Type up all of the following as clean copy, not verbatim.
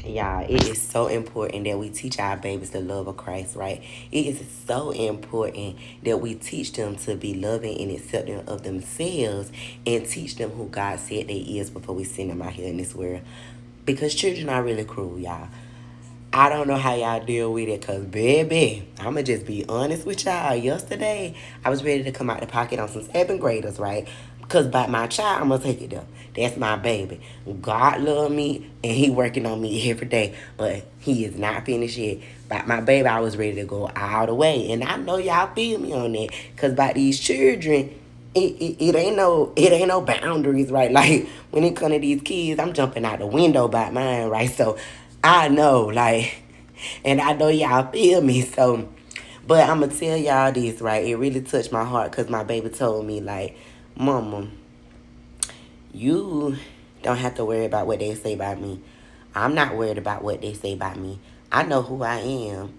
Y'all, it is so important that we teach our babies the love of Christ, right? It is so important that we teach them to be loving and accepting of themselves and teach them who God said they is before we send them out here in this world. Because children are really cruel, y'all. I don't know how y'all deal with it, cause baby, I'ma just be honest with y'all. Yesterday, I was ready to come out the pocket on some seventh graders, right? Cause by my child, I'm gonna take it there. That's my baby. God love me, and He working on me every day, but He is not finished yet. By my baby, I was ready to go all the way, and I know y'all feel me on that. Cause by these children, it ain't no boundaries, right? Like when it come to these kids, I'm jumping out the window by mine, right? So I know, like, and I know y'all feel me. So, but I'm gonna tell y'all this, right? It really touched my heart because my baby told me, like, Mama, you don't have to worry about what they say about me. I'm not worried about what they say about me. I know who I am.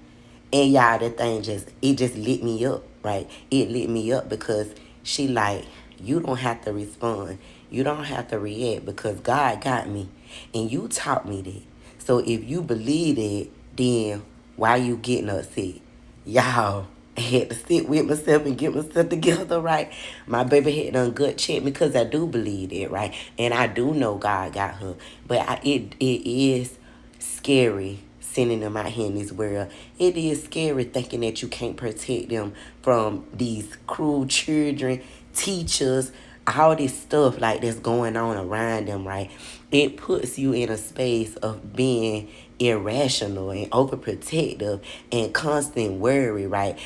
And y'all, that thing just lit me up, right? It lit me up because she like, you don't have to respond. You don't have to react because God got me. And you taught me that. So if you believe it, then why you getting upset? Y'all, I had to sit with myself and get myself together, right? My baby had done gut check because I do believe it, right? And I do know God got her. But it is scary sending them out here in this world. It is scary thinking that you can't protect them from these cruel children, teachers, all this stuff like that's going on around them, right? It puts you in a space of being irrational and overprotective and constant worry, right?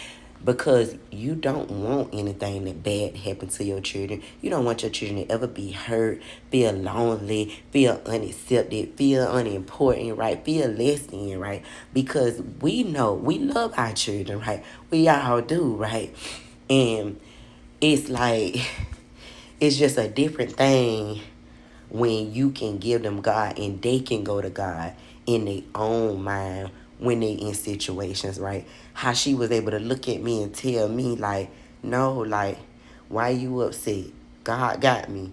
Because you don't want anything that bad to happen to your children. You don't want your children to ever be hurt, feel lonely, feel unaccepted, feel unimportant, right? Feel less than, right? Because we know we love our children, right? We all do, right? And it's like it's just a different thing when you can give them God and they can go to God in their own mind when they in situations, right? How she was able to look at me and tell me like, no, like, why you upset? God got me.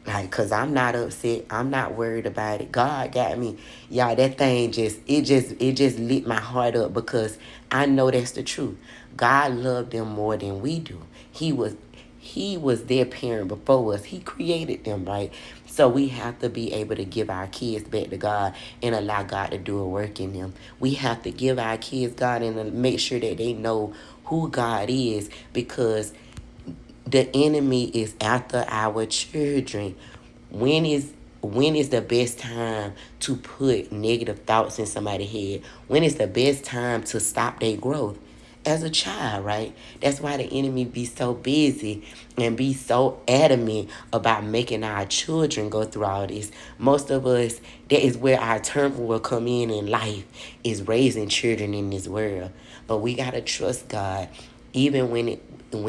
Like, cause I'm not upset. I'm not worried about it. God got me. Y'all, that thing it just lit my heart up because I know that's the truth. God loved them more than we do. He was their parent before us. He created them, right? So we have to be able to give our kids back to God and allow God to do a work in them. We have to give our kids God and make sure that they know who God is because the enemy is after our children. When is when is the best time to put negative thoughts in somebody's head? When is the best time to stop their growth? As a child, right? That's why the enemy be so busy and be so adamant about making our children go through all this. Most of us, that is where our turmoil will come in life, is raising children in this world. But we gotta trust God, even when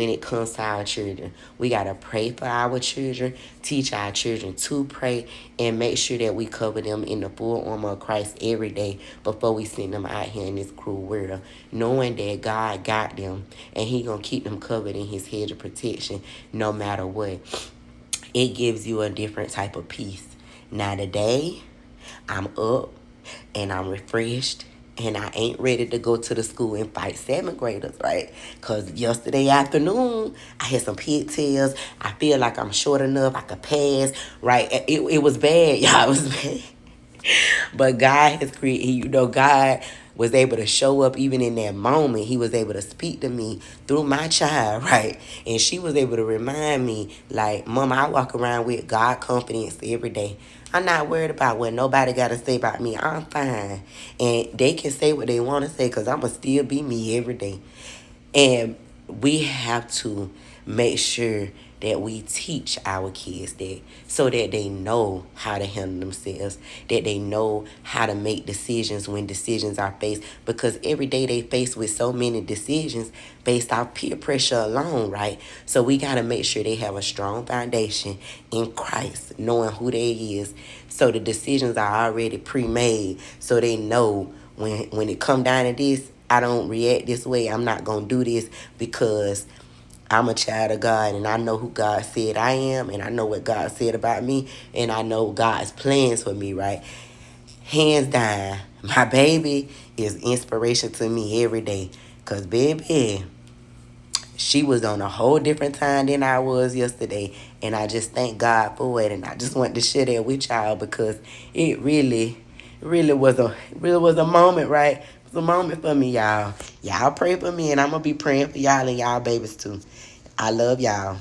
it comes to our children. We got to pray for our children, teach our children to pray, and make sure that we cover them in the full armor of Christ every day before we send them out here in this cruel world, knowing that God got them and He going to keep them covered in His hedge of protection no matter what. It gives you a different type of peace. Now today, I'm up and I'm refreshed and I ain't ready to go to the school and fight seventh graders, right? Because yesterday afternoon, I had some pigtails. I feel like I'm short enough. I could pass, right? It was bad, y'all. It was bad. But God has created, God was able to show up even in that moment. He was able to speak to me through my child, right? And she was able to remind me, like, Mama, I walk around with God confidence every day. I'm not worried about what nobody got to say about me. I'm fine. And they can say what they want to say because I'm going to still be me every day. And we have to make sure that we teach our kids that so that they know how to handle themselves, that they know how to make decisions when decisions are faced. Because every day they face with so many decisions based off peer pressure alone, right? So we got to make sure they have a strong foundation in Christ, knowing who they is. So the decisions are already pre-made so they know when it come down to this, I don't react this way. I'm not going to do this because I'm a child of God and I know who God said I am and I know what God said about me and I know God's plans for me, right? hands down, my baby is inspiration to me every day. Cause baby, she was on a whole different time than I was yesterday. And I just thank God for it. And I just want to share that with y'all because it really was a moment, right? It was a moment for me, y'all. Y'all pray for me and I'm gonna be praying for y'all and y'all babies too. I love y'all.